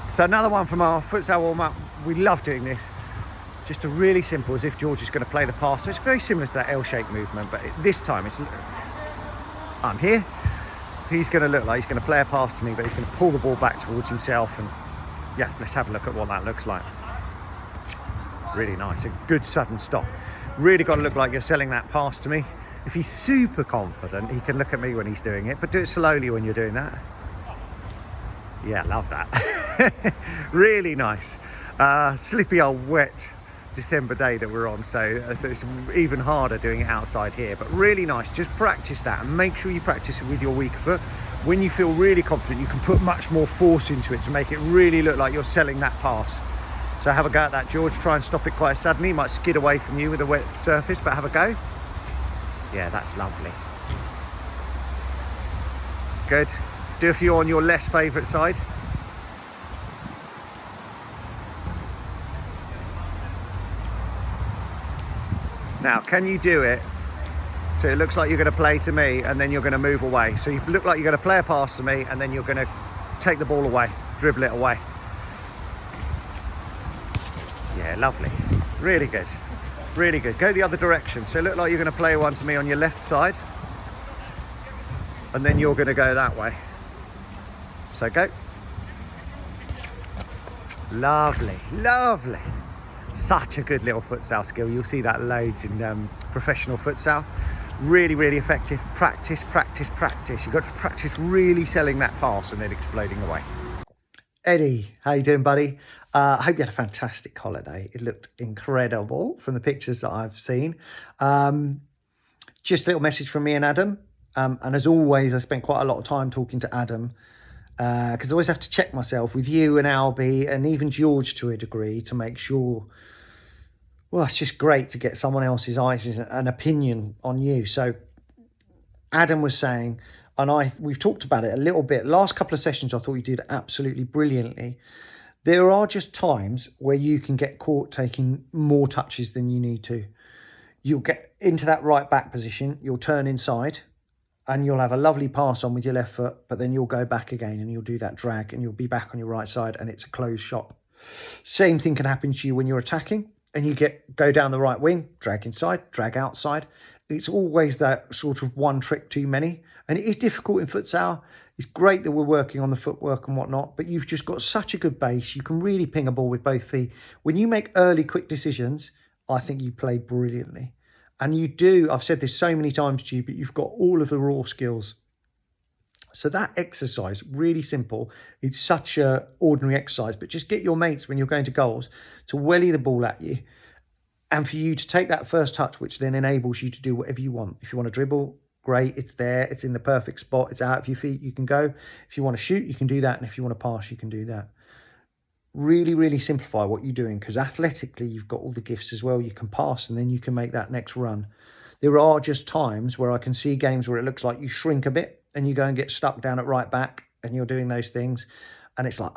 So another one from our futsal warm-up. We love doing this. Just a really simple, as if George is going to play the pass. So it's very similar to that L-shaped movement, but this time it's, I'm here. He's going to look like he's going to play a pass to me, but he's going to pull the ball back towards himself. And yeah, let's have a look at what that looks like. Really nice, a good sudden stop. Really got to look like you're selling that pass to me. If he's super confident, he can look at me when he's doing it, but do it slowly when you're doing that. Yeah, love that. Really nice. Slippy old wet December day that we're on, so it's even harder doing it outside here, but really nice. Just practice that and make sure you practice it with your weaker foot. When you feel really confident, you can put much more force into it to make it really look like you're selling that pass. So have a go at that, George. Try and stop it quite suddenly. It might skid away from you with a wet surface, but have a go. Yeah, that's lovely. Good. Do a few on your less favourite side. Now, can you do it so it looks like you're going to play to me and then you're going to move away? So you look like you're going to play a pass to me and then you're going to take the ball away, dribble it away. Yeah, lovely. Really good. Really good. Go the other direction. So look like you're going to play one to me on your left side and then you're going to go that way. So go. Lovely, lovely. Such a good little futsal skill. You'll see that loads in professional futsal. Really, really effective. Practice, practice, practice. You've got to practice really selling that pass and then exploding away. Eddie, how you doing, buddy? I hope you had a fantastic holiday. It looked incredible from the pictures that I've seen. Just a little message from me and Adam. And as always, I spent quite a lot of time talking to Adam because I always have to check myself with you and Albie and even George to a degree to make sure. Well, it's just great to get someone else's eyes and an opinion on you. So Adam was saying, and we've talked about it a little bit. Last couple of sessions, I thought you did absolutely brilliantly. There are just times where you can get caught taking more touches than you need to. You'll get into that right back position, you'll turn inside, and you'll have a lovely pass on with your left foot, but then you'll go back again and you'll do that drag and you'll be back on your right side and it's a closed shop. Same thing can happen to you when you're attacking and you go down the right wing, drag inside, drag outside. It's always that sort of one trick too many. And it is difficult in futsal. It's great that we're working on the footwork and whatnot, but you've just got such a good base. You can really ping a ball with both feet. When you make early, quick decisions, I think you play brilliantly. And you do, I've said this so many times to you, but you've got all of the raw skills. So that exercise, really simple. It's such an ordinary exercise, but just get your mates when you're going to goals to welly the ball at you and for you to take that first touch, which then enables you to do whatever you want. If you want to dribble, great, it's there, it's in the perfect spot, it's out of your feet, you can go. If you want to shoot, you can do that. And if you want to pass, you can do that. Really, really simplify what you're doing because athletically, you've got all the gifts as well. You can pass and then you can make that next run. There are just times where I can see games where it looks like you shrink a bit and you go and get stuck down at right back and you're doing those things. And it's like,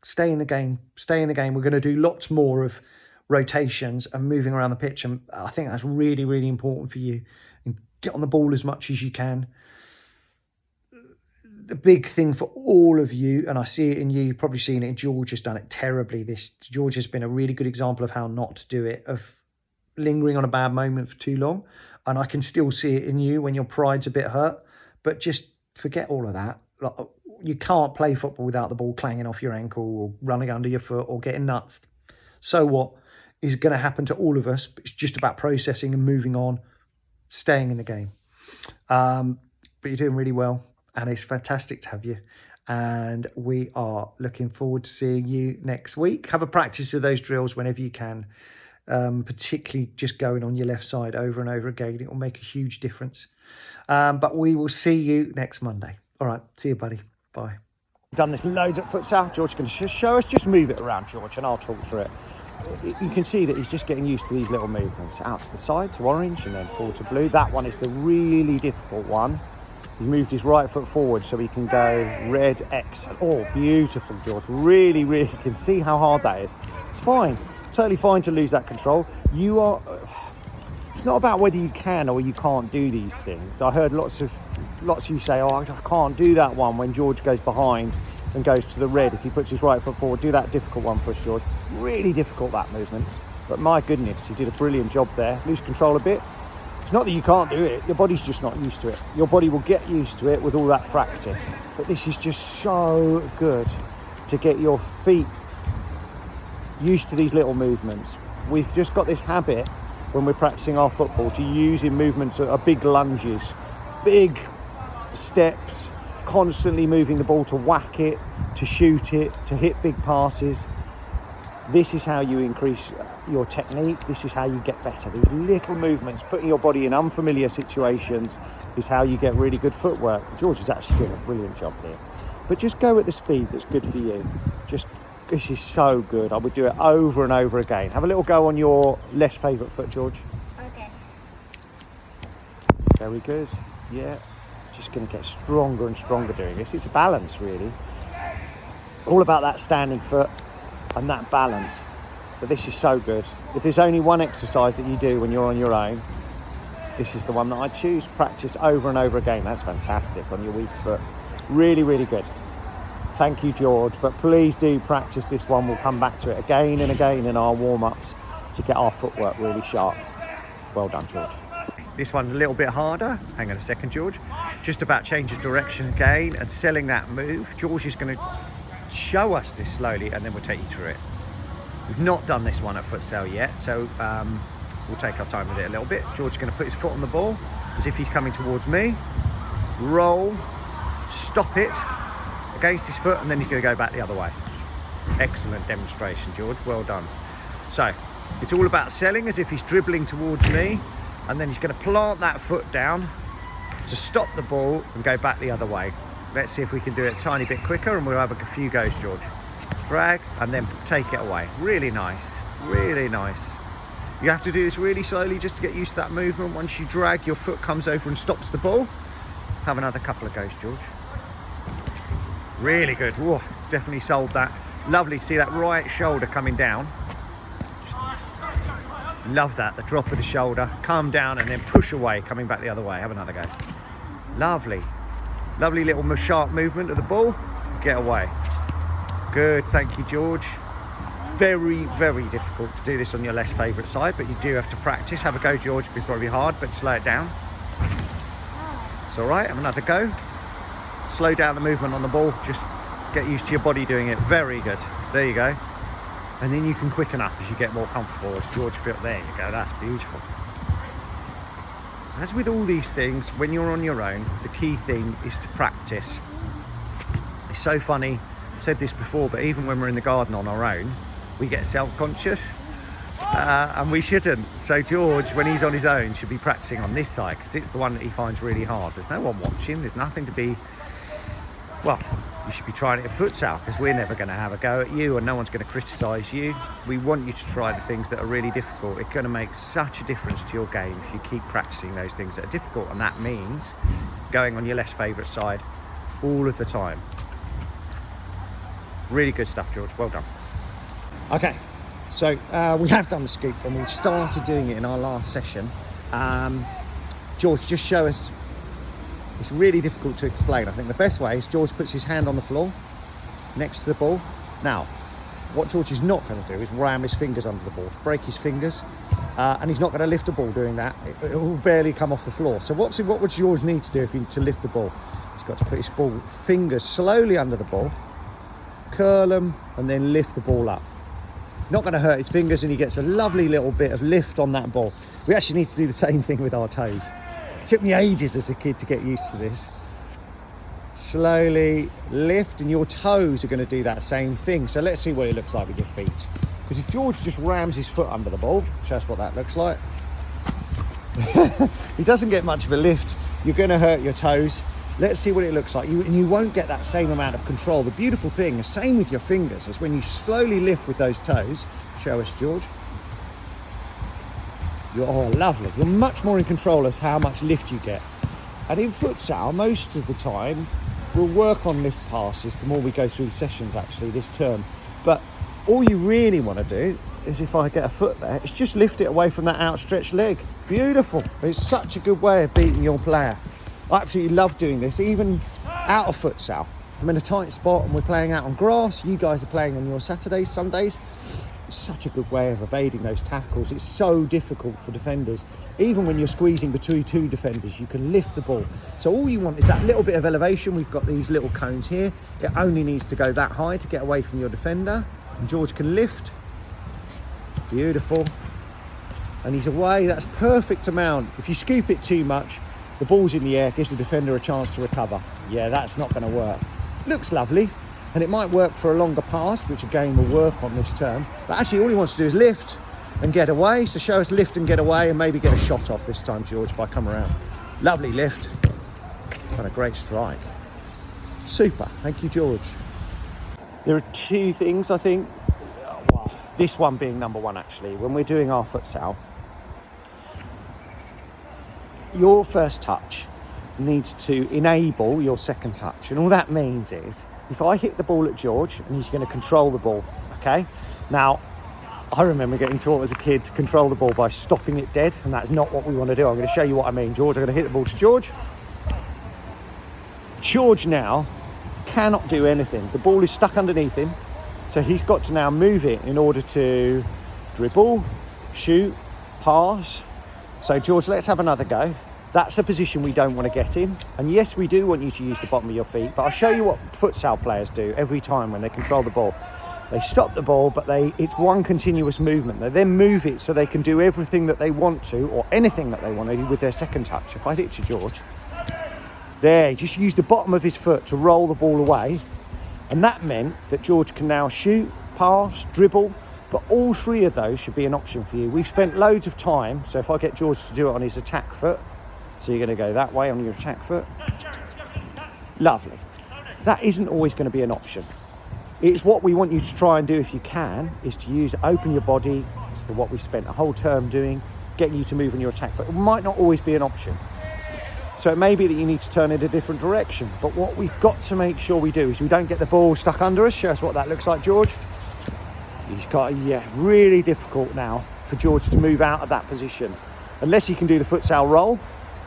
stay in the game, stay in the game. We're going to do lots more of rotations and moving around the pitch. And I think that's really, really important for you. And get on the ball as much as you can. The big thing for all of you, and I see it in you, you've probably seen it, and George has done it terribly. George has been a really good example of how not to do it, of lingering on a bad moment for too long. And I can still see it in you when your pride's a bit hurt, but just forget all of that. Like, you can't play football without the ball clanging off your ankle or running under your foot or getting nuts. So what is going to happen to all of us? It's just about processing and moving on, staying in the game. But you're doing really well. And it's fantastic to have you. And we are looking forward to seeing you next week. Have a practice of those drills whenever you can, particularly just going on your left side over and over again. It will make a huge difference. But we will see you next Monday. All right. See you, buddy. Bye. Done this loads at futsal. George can show us. Just move it around, George, and I'll talk through it. You can see that he's just getting used to these little movements. Out to the side, to orange, and then forward to blue. That one is the really difficult one. He moved his right foot forward so he can go red X. Oh, beautiful, George. Really, really can see how hard that is. It's fine. Totally fine to lose that control. It's not about whether you can or you can't do these things. I heard lots of you say, I can't do that one when George goes behind. and goes to the red. If he puts his right foot forward, do that difficult one for us, George. Really difficult, that movement. But my goodness, you did a brilliant job there. Lose control a bit. It's not that you can't do it, your body's just not used to it. Your body will get used to it with all that practice. But this is just so good to get your feet used to these little movements. We've just got this habit when we're practicing our football to use in movements that are big lunges, big steps, constantly moving the ball to whack it, to shoot it, to hit big passes. This is how you increase your technique. This is how you get better. These little movements, putting your body in unfamiliar situations, is how you get really good footwork. George is actually doing a brilliant job here. But just go at the speed that's good for you. This is so good. I would do it over and over again. Have a little go on your less favourite foot, George. Okay. Very good. Yeah. Just going to get stronger and stronger doing this. It's a balance, really. All about that standing foot and that balance. But this is so good. If there's only one exercise that you do when you're on your own, this is the one that I choose. Practice over and over again. That's fantastic on your weak foot. Really, really good. Thank you, George. But please do practice this one. We'll come back to it again and again in our warm-ups to get our footwork really sharp. Well done, George. This one's a little bit harder. Hang on a second, George. Just about change of direction again and selling that move. George is going to show us this slowly and then we'll take you through it. We've not done this one at futsal yet, so we'll take our time with it a little bit. George is going to put his foot on the ball as if he's coming towards me. Roll, stop it against his foot, and then he's going to go back the other way. Excellent demonstration, George. Well done. So it's all about selling as if he's dribbling towards me, and then he's going to plant that foot down to stop the ball and go back the other way. Let's see if we can do it a tiny bit quicker, and we'll have a few goes, George. Drag and then take it away. Really nice, really nice. You have to do this really slowly just to get used to that movement. Once you drag, your foot comes over and stops the ball. Have another couple of goes, George. Really good. Whoa, it's definitely sold that. Lovely to see that right shoulder coming down. Love that, the drop of the shoulder, come down and then push away, coming back the other way. Have another go. Lovely. Lovely little sharp movement of the ball. Get away. Good, thank you, George. Very, very difficult to do this on your less favourite side, but you do have to practice. Have a go, George. It'll be probably hard, but slow it down. It's all right. Have another go. Slow down the movement on the ball. Just get used to your body doing it. Very good. There you go. And then you can quicken up as you get more comfortable. As George feels, there you go. That's beautiful. As with all these things, when you're on your own, the key thing is to practice. It's so funny. I said this before, but even when we're in the garden on our own, we get self-conscious, and we shouldn't. So George, when he's on his own, should be practicing on this side because it's the one that he finds really hard. There's no one watching. There's nothing to be, well, you should be trying it at futsal because we're never going to have a go at you and no one's going to criticise you. We want you to try the things that are really difficult. It's going to make such a difference to your game if you keep practicing those things that are difficult, and that means going on your less favourite side all of the time. Really good stuff, George. Well done. Okay, so we have done the scoop and we started doing it in our last session. George, just show us. It's really difficult to explain. I think the best way is George puts his hand on the floor next to the ball. Now, what George is not going to do is ram his fingers under the ball, break his fingers, and he's not going to lift the ball doing that. It will barely come off the floor. So what would George need to do to lift the ball? He's got to put his fingers slowly under the ball, curl them, and then lift the ball up. Not going to hurt his fingers, and he gets a lovely little bit of lift on that ball. We actually need to do the same thing with our toes. It took me ages as a kid to get used to this. Slowly lift, and your toes are going to do that same thing. So let's see what it looks like with your feet. Because if George just rams his foot under the ball, show us what that looks like. He doesn't get much of a lift. You're going to hurt your toes. Let's see what it looks like. And you won't get that same amount of control. The beautiful thing, the same with your fingers, is when you slowly lift with those toes. Show us, George. Oh, lovely. You're much more in control as how much lift you get. And in futsal, most of the time, we'll work on lift passes the more we go through the sessions, actually, this term. But all you really want to do is, if I get a foot there, is just lift it away from that outstretched leg. Beautiful. It's such a good way of beating your player. I absolutely love doing this, even out of futsal. I'm in a tight spot and we're playing out on grass. You guys are playing on your Saturdays, Sundays. It's such a good way of evading those tackles. It's so difficult for defenders. Even when you're squeezing between two defenders, you can lift the ball. So all you want is that little bit of elevation. We've got these little cones here. It only needs to go that high to get away from your defender. And George can lift. Beautiful. And he's away. That's perfect amount. If you scoop it too much, the ball's in the air, gives the defender a chance to recover. Yeah, that's not going to work. Looks lovely. And it might work for a longer pass, which again will work on this term. But actually all he wants to do is lift and get away. So show us lift and get away and maybe get a shot off this time, George, if I come around. Lovely lift. And a great strike. Super. Thank you, George. There are two things, I think. Well, this one being number one, actually. When we're doing our futsal, your first touch needs to enable your second touch. And all that means is, if I hit the ball at George, and he's going to control the ball, okay? Now, I remember getting taught as a kid to control the ball by stopping it dead, and that's not what we want to do. I'm going to show you what I mean. George, I'm going to hit the ball to George. George now cannot do anything. The ball is stuck underneath him, so he's got to now move it in order to dribble, shoot, pass. So George, let's have another go. That's a position we don't want to get in. And yes, we do want you to use the bottom of your feet, but I'll show you what futsal players do every time when they control the ball. They stop the ball, but it's one continuous movement. They then move it so they can do everything that they want to, or anything that they want to do with their second touch. If I hit you, George, there, he just used the bottom of his foot to roll the ball away. And that meant that George can now shoot, pass, dribble, but all three of those should be an option for you. We've spent loads of time, so if I get George to do it on his attack foot, so you're going to go that way on your attack foot. Lovely. That isn't always going to be an option. It's what we want you to try and do if you can, is to open your body. It's what we spent a whole term doing, getting you to move on your attack foot. It might not always be an option. So it may be that you need to turn it a different direction. But what we've got to make sure we do is we don't get the ball stuck under us. Show us what that looks like, George. He's got, yeah, really difficult now for George to move out of that position. Unless he can do the futsal roll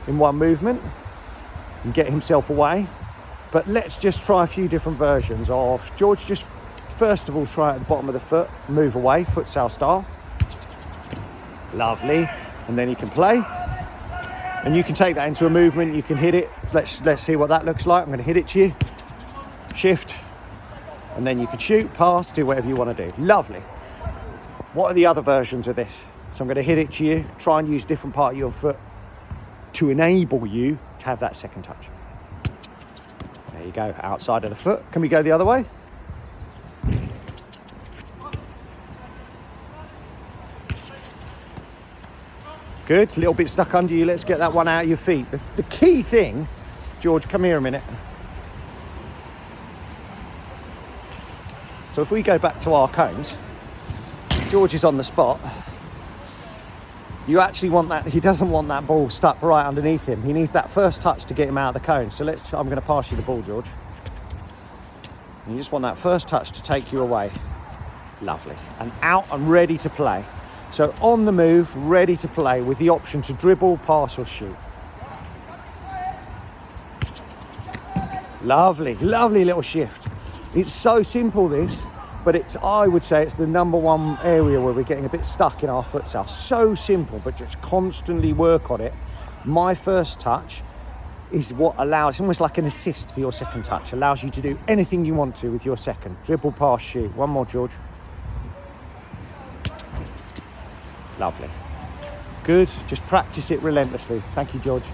in one movement and get himself away. But let's just try a few different versions of George. Just first of all, try at the bottom of the foot, move away, futsal style. Lovely. And then you can play. And you can take that into a movement, you can hit it. Let's see what that looks like. I'm going to hit it to you. Shift. And then you can shoot, pass, do whatever you want to do. Lovely. What are the other versions of this? So I'm going to hit it to you, try and use a different part of your foot to enable you to have that second touch. There you go, outside of the foot. Can we go the other way? Good, a little bit stuck under you. Let's get that one out of your feet. The key thing, George, come here a minute. So if we go back to our cones, George is on the spot. You actually want that, he doesn't want that ball stuck right underneath him. He needs that first touch to get him out of the cone. So I'm going to pass you the ball, George. And you just want that first touch to take you away. Lovely. And out and ready to play. So on the move, ready to play with the option to dribble, pass or shoot. Lovely, lovely little shift. It's so simple, this. But I would say it's the number one area where we're getting a bit stuck in our futsal. So simple, but just constantly work on it. My first touch is what allows, it's almost like an assist for your second touch. Allows you to do anything you want to with your second. Dribble, pass, shoot. One more, George. Lovely. Good. Just practice it relentlessly. Thank you, George.